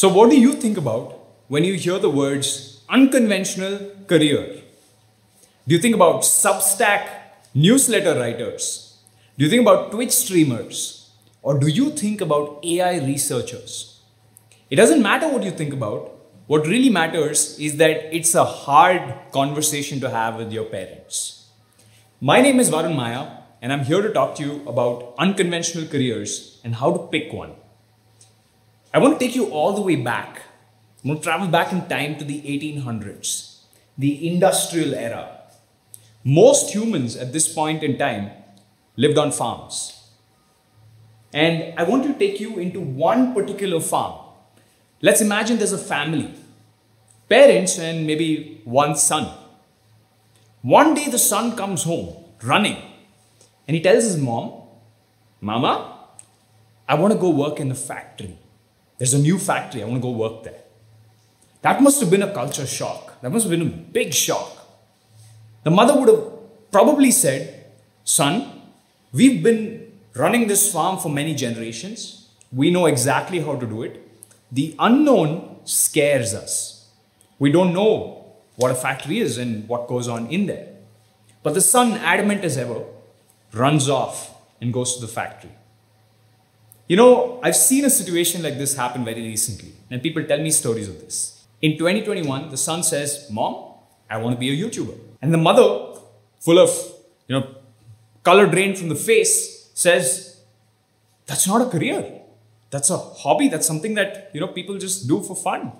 So what do you think about when you hear the words unconventional career? Do you think about Substack newsletter writers? Do you think about Twitch streamers? Or do you think about AI researchers? It doesn't matter what you think about. What really matters is that it's a hard conversation to have with your parents. My name is Varun Maya, and I'm here to talk to you about unconventional careers and how to pick one. I want to take you all the way back. I'm going to travel back in time to the 1800s, the industrial era. Most humans at this point in time lived on farms. And I want to take you into one particular farm. Let's imagine there's a family, parents and maybe one son. One day the son comes home running and he tells his mom, "Mama, I want to go work in the factory. There's a new factory, I want to go work there." That must have been a culture shock. That must have been a big shock. The mother would have probably said, "Son, we've been running this farm for many generations. We know exactly how to do it. The unknown scares us. We don't know what a factory is and what goes on in there." But the son, adamant as ever, runs off and goes to the factory. You know, I've seen a situation like this happen very recently, and people tell me stories of this. In 2021, the son says, "Mom, I want to be a YouTuber." And the mother, full of, color drained from the face, says, "That's not a career. That's a hobby. That's something that, people just do for fun."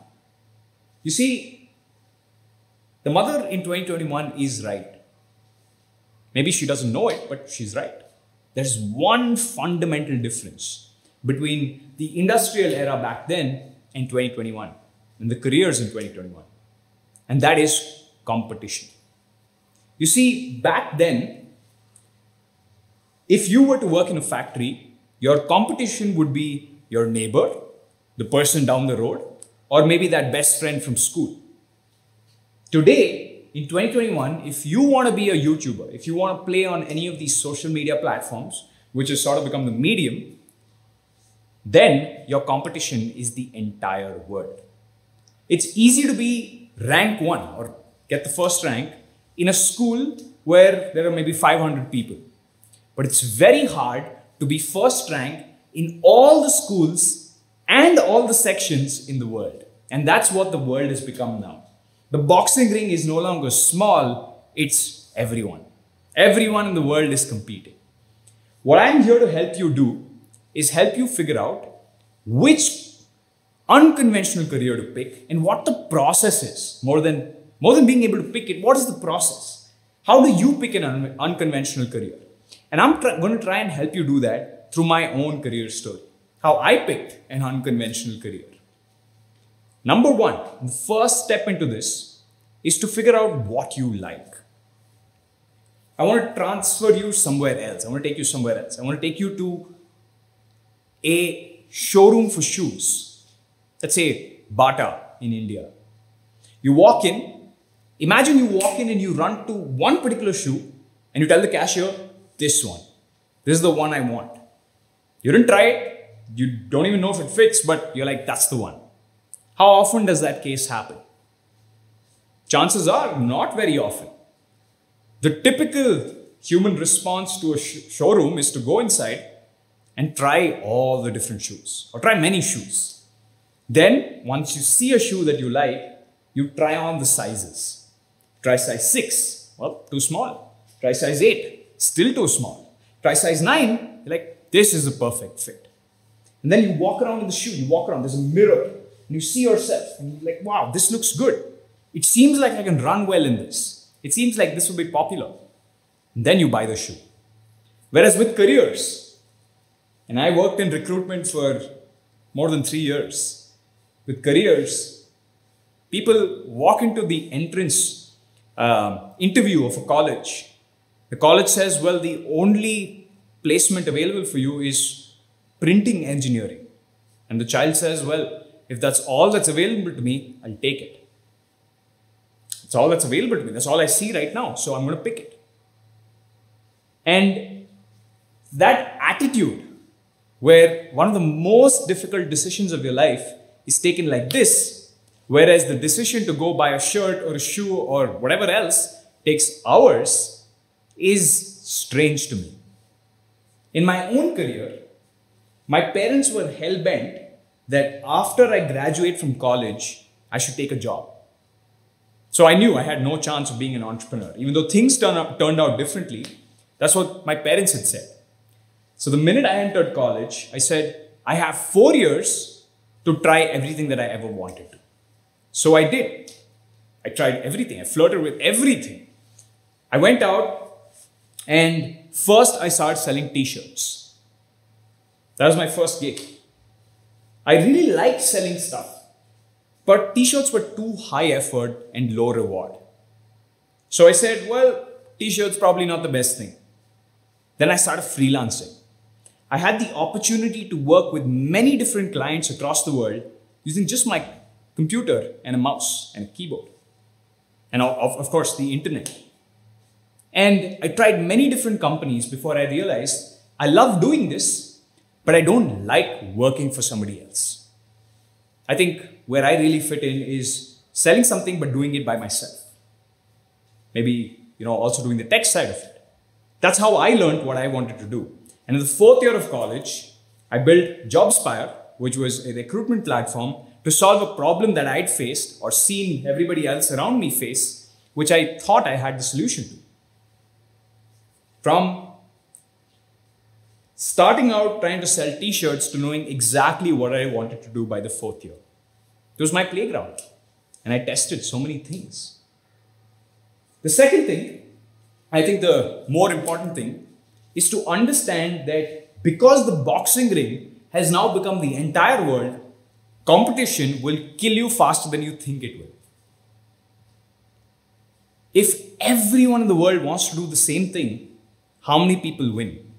You see, the mother in 2021 is right. Maybe she doesn't know it, but she's right. There's one fundamental difference between the industrial era back then and 2021, and the careers in 2021. And that is competition. You see, back then, if you were to work in a factory, your competition would be your neighbor, the person down the road, or maybe that best friend from school. Today, in 2021, if you want to be a YouTuber, if you want to play on any of these social media platforms, which has sort of become the medium, then your competition is the entire world. It's easy to be rank one or get the first rank in a school where there are maybe 500 people. But it's very hard to be first rank in all the schools and all the sections in the world. And that's what the world has become now. The boxing ring is no longer small, it's everyone. Everyone in the world is competing. What I'm here to help you do is help you figure out which unconventional career to pick and what the process is. More than being able to pick it, what is the process? How do you pick an unconventional career? And I'm going to try and help you do that through my own career story. How I picked an unconventional career. Number one, the first step into this is to figure out what you like. I want to transfer you somewhere else. I want to take you somewhere else. I want to take you to a showroom for shoes. Let's say Bata in India. You walk in, imagine you walk in and you run to one particular shoe and you tell the cashier, "This one. This is the one I want." You didn't try it. You don't even know if it fits, but you're like, "That's the one." How often does that case happen? Chances are not very often. The typical human response to a showroom is to go inside and try all the different shoes or try many shoes. Then once you see a shoe that you like, you try on the sizes. Try size 6, well, too small. Try size 8, still too small. Try size 9, you're like, "This is a perfect fit." And then you walk around in the shoe, you walk around, there's a mirror. And you see yourself and you're like, "Wow, this looks good. It seems like I can run well in this. It seems like this will be popular." And then you buy the shoe. Whereas with careers, and I worked in recruitment for more than 3 years. With careers, people walk into the entrance interview of a college. The college says, "Well, the only placement available for you is printing engineering." And the child says, "Well, if that's all that's available to me, I'll take it. It's all that's available to me. That's all I see right now. So I'm going to pick it." And that attitude, where one of the most difficult decisions of your life is taken like this, whereas the decision to go buy a shirt or a shoe or whatever else takes hours, is strange to me. In my own career, my parents were hell-bent that after I graduate from college, I should take a job. So I knew I had no chance of being an entrepreneur. Even though things turned out differently, that's what my parents had said. So the minute I entered college, I said, I have 4 years to try everything that I ever wanted to. So I did. I tried everything. I flirted with everything. I went out and first I started selling t-shirts. That was my first gig. I really liked selling stuff, but t-shirts were too high effort and low reward. So I said, well, t-shirts probably not the best thing. Then I started freelancing. I had the opportunity to work with many different clients across the world using just my computer and a mouse and a keyboard. And of course, the internet. And I tried many different companies before I realized I love doing this, but I don't like working for somebody else. I think where I really fit in is selling something but doing it by myself. Maybe, also doing the tech side of it. That's how I learned what I wanted to do. And in the 4th year of college, I built JobSpire, which was a recruitment platform to solve a problem that I'd faced or seen everybody else around me face, which I thought I had the solution to. From starting out trying to sell t-shirts to knowing exactly what I wanted to do by the 4th year. It was my playground and I tested so many things. The second thing, I think the more important thing, is to understand that because the boxing ring has now become the entire world, competition will kill you faster than you think it will. If everyone in the world wants to do the same thing, how many people win?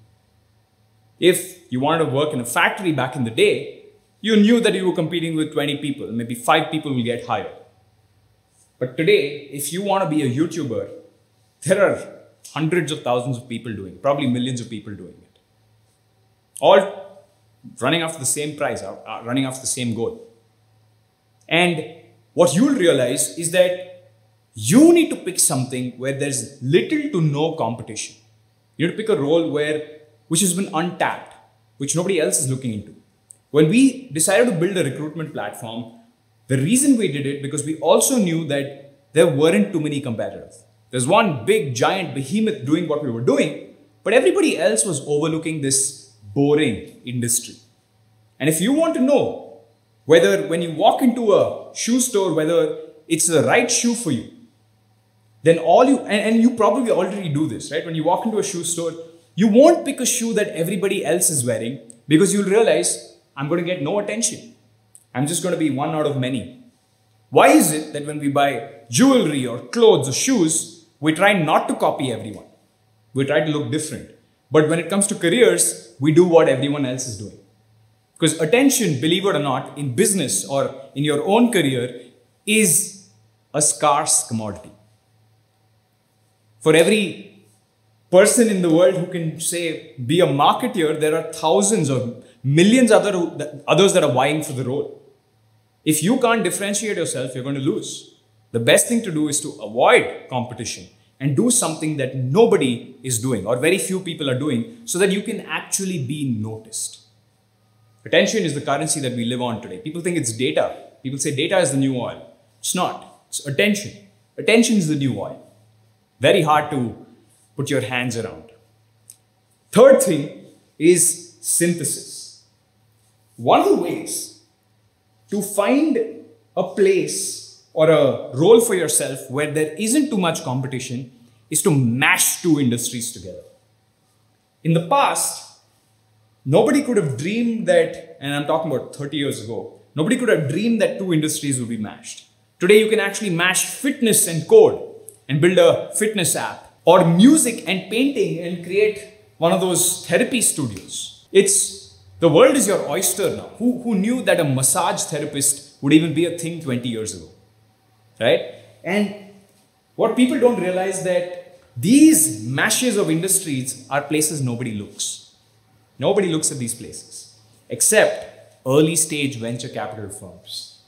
If you wanted to work in a factory back in the day, you knew that you were competing with 20 people, maybe 5 people will get hired. But today, if you want to be a YouTuber, there are hundreds of thousands of people doing it, probably millions of people doing it. All running after the same prize, running after the same goal. And what you'll realize is that you need to pick something where there's little to no competition. You need to pick a role which has been untapped, which nobody else is looking into. When we decided to build a recruitment platform, the reason we did it because we also knew that there weren't too many competitors. There's one big giant behemoth doing what we were doing, but everybody else was overlooking this boring industry. And if you want to know whether when you walk into a shoe store, whether it's the right shoe for you, then and you probably already do this, right? When you walk into a shoe store, you won't pick a shoe that everybody else is wearing because you'll realize, I'm going to get no attention. I'm just going to be one out of many. Why is it that when we buy jewelry or clothes or shoes, we try not to copy everyone? We try to look different. But when it comes to careers, we do what everyone else is doing. Because attention, believe it or not, in business or in your own career is a scarce commodity. For every person in the world who can say, be a marketeer, there are thousands or millions others that are vying for the role. If you can't differentiate yourself, you're going to lose. The best thing to do is to avoid competition and do something that nobody is doing or very few people are doing so that you can actually be noticed. Attention is the currency that we live on today. People think it's data. People say data is the new oil. It's not. It's attention. Attention is the new oil. Very hard to put your hands around. Third thing is synthesis. One of the ways to find a place or a role for yourself where there isn't too much competition is to mash two industries together. In the past, nobody could have dreamed that, and I'm talking about 30 years ago, nobody could have dreamed that two industries would be mashed. Today, you can actually mash fitness and code and build a fitness app, or music and painting and create one of those therapy studios. The world is your oyster now. Who knew that a massage therapist would even be a thing 20 years ago, right? And what people don't realize that these mashes of industries are places nobody looks. Nobody looks at these places, except early stage venture capital firms.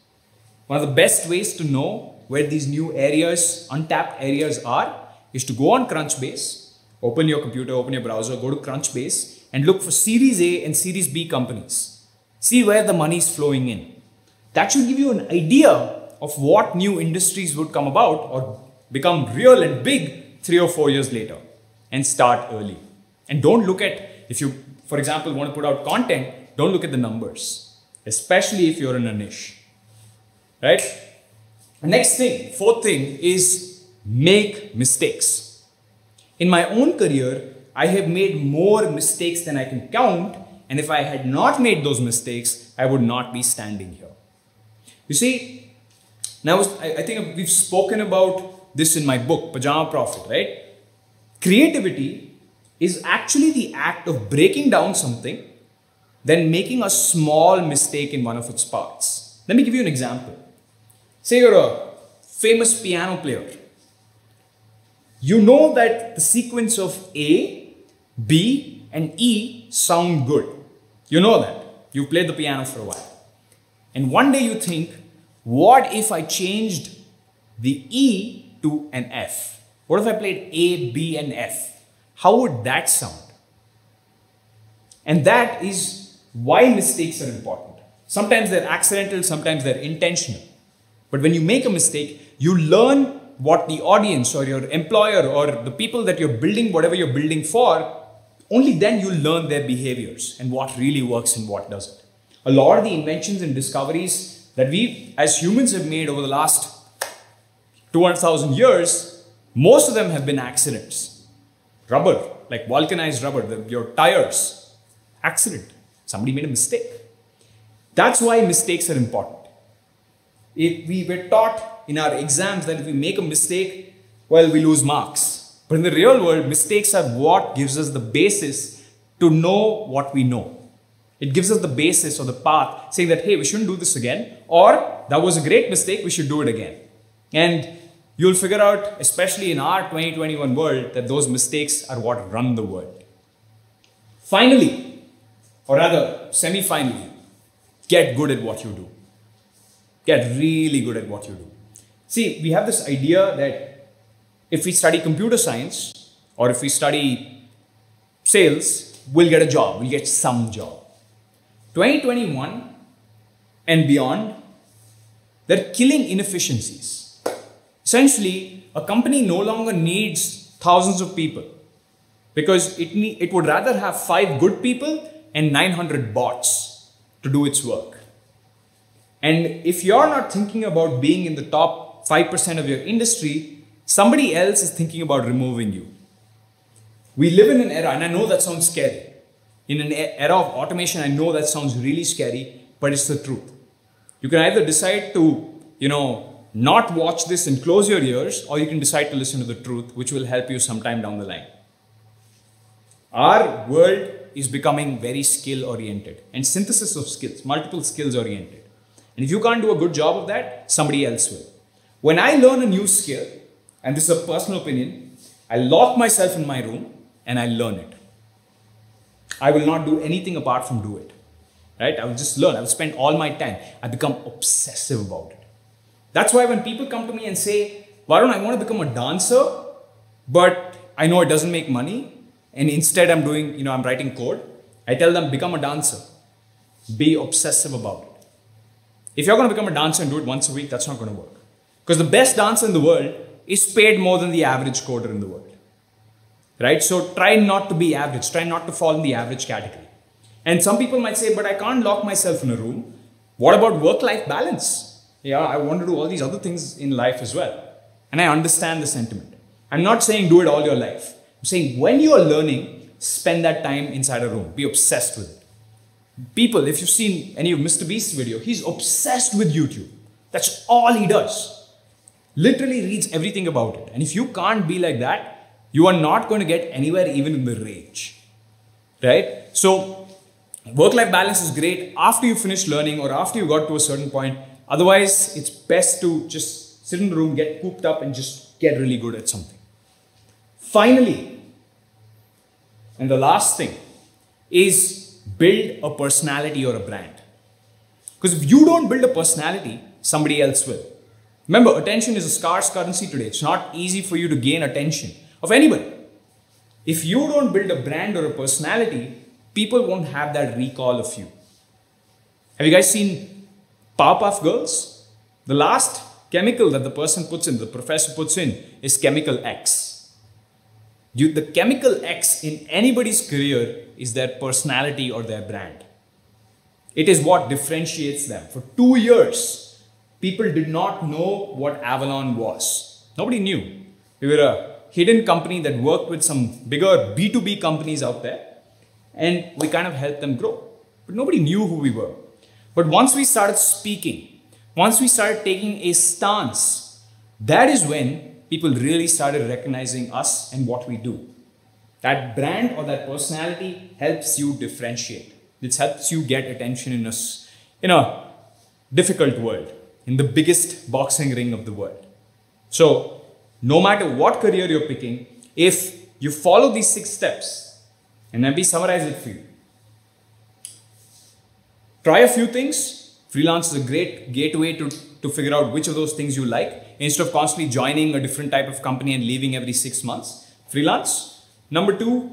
One of the best ways to know where these new areas, untapped areas are, is to go on Crunchbase, open your computer, open your browser, go to Crunchbase and look for Series A and Series B companies. See where the money is flowing in. That should give you an idea of what new industries would come about or become real and big 3 or 4 years later, and start early. And don't look at, if you, for example, want to put out content, don't look at the numbers, especially if you're in a niche, right? The next thing, fourth thing, is make mistakes. In my own career, I have made more mistakes than I can count, and if I had not made those mistakes, I would not be standing here. You see, now I think we've spoken about this in my book, Pajama Profit, right? Creativity is actually the act of breaking down something, then making a small mistake in one of its parts. Let me give you an example. Say you're a famous piano player. You know that the sequence of A, B, and E sound good. You know that. You've played the piano for a while. And one day you think, what if I changed the E to an F? What if I played A, B, and F? How would that sound? And that is why mistakes are important. Sometimes they're accidental, sometimes they're intentional. But when you make a mistake, you learn what the audience or your employer or the people that you're building, whatever you're building for, only then you learn their behaviors and what really works and what doesn't. A lot of the inventions and discoveries that we as humans have made over the last 200,000 years, most of them have been accidents. Rubber, like vulcanized rubber, your tires, accident. Somebody made a mistake. That's why mistakes are important. If we were taught in our exams that if we make a mistake, well, we lose marks. But in the real world, mistakes are what gives us the basis to know what we know. It gives us the basis or the path saying that, hey, we shouldn't do this again, or that was a great mistake, we should do it again. And you'll figure out, especially in our 2021 world, that those mistakes are what run the world. Finally, or rather, semi-finally, get good at what you do. Get really good at what you do. See, we have this idea that if we study computer science or if we study sales, we'll get a job, we'll get some job. 2021 and beyond, they're killing inefficiencies. Essentially, a company no longer needs thousands of people because it would rather have 5 good people and 900 bots to do its work. And if you're not thinking about being in the top 5% of your industry, somebody else is thinking about removing you. We live in an era, and I know that sounds scary. In an era of automation, I know that sounds really scary, but it's the truth. You can either decide to, not watch this and close your ears, or you can decide to listen to the truth, which will help you sometime down the line. Our world is becoming very skill-oriented and synthesis of skills, multiple skills-oriented. And if you can't do a good job of that, somebody else will. When I learn a new skill, and this is a personal opinion, I lock myself in my room and I learn it. I will not do anything apart from do it. Right? I will just learn. I will spend all my time. I become obsessive about it. That's why when people come to me and say, Varun, I want to become a dancer, but I know it doesn't make money. And instead I'm doing, I'm writing code. I tell them, become a dancer. Be obsessive about it. If you're going to become a dancer and do it once a week, that's not going to work. Because the best dancer in the world is paid more than the average coder in the world. Right? So try not to be average. Try not to fall in the average category. And some people might say, but I can't lock myself in a room. What about work-life balance? Yeah, I want to do all these other things in life as well. And I understand the sentiment. I'm not saying do it all your life. I'm saying when you are learning, spend that time inside a room. Be obsessed with it. People, if you've seen any of Mr. Beast's video, he's obsessed with YouTube. That's all he does. Literally reads everything about it. And if you can't be like that, you are not going to get anywhere even in the range. Right? So, work-life balance is great after you finish learning or after you got to a certain point. Otherwise, it's best to just sit in the room, get cooped up and just get really good at something. Finally, and the last thing is build a personality or a brand. Because if you don't build a personality, somebody else will. Remember, attention is a scarce currency today. It's not easy for you to gain attention of anybody. If you don't build a brand or a personality, people won't have that recall of you. Have you guys seen Powerpuff Girls? The last chemical that the person puts in, the professor puts in, is chemical X. The chemical X in anybody's career is their personality or their brand. It is what differentiates them. For 2 years, people did not know what Avalon was. Nobody knew. We were a hidden company that worked with some bigger B2B companies out there, and we kind of helped them grow. But nobody knew who we were. But once we started speaking, once we started taking a stance, that is when people really started recognizing us and what we do. That brand or that personality helps you differentiate. It helps you get attention in a difficult world, in the biggest boxing ring of the world. So, no matter what career you're picking, if you follow these 6 steps, and let me summarize it for you. Try a few things. Freelance is a great gateway to figure out which of those things you like, instead of constantly joining a different type of company and leaving every 6 months. Freelance. Number 2,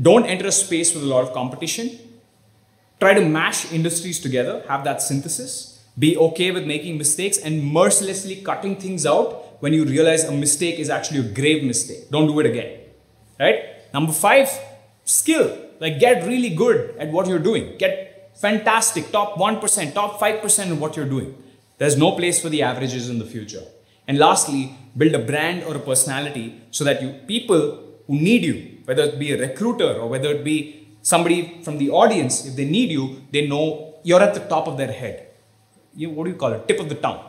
don't enter a space with a lot of competition. Try to mash industries together, have that synthesis. Be okay with making mistakes and mercilessly cutting things out when you realize a mistake is actually a grave mistake. Don't do it again, right? Number 5, skill. Like, get really good at what you're doing. Get fantastic, top 1%, top 5% of what you're doing. There's no place for the averages in the future. And lastly, build a brand or a personality so that people who need you, whether it be a recruiter or whether it be somebody from the audience, if they need you, they know you're at the top of their head. What do you call it? Tip of the tongue.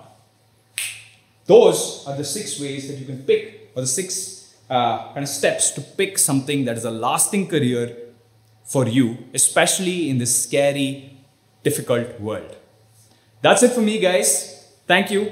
Those are the 6 ways that you can pick, or the 6 kind of steps to pick something that is a lasting career for you, especially in this scary, difficult world. That's it for me, guys. Thank you.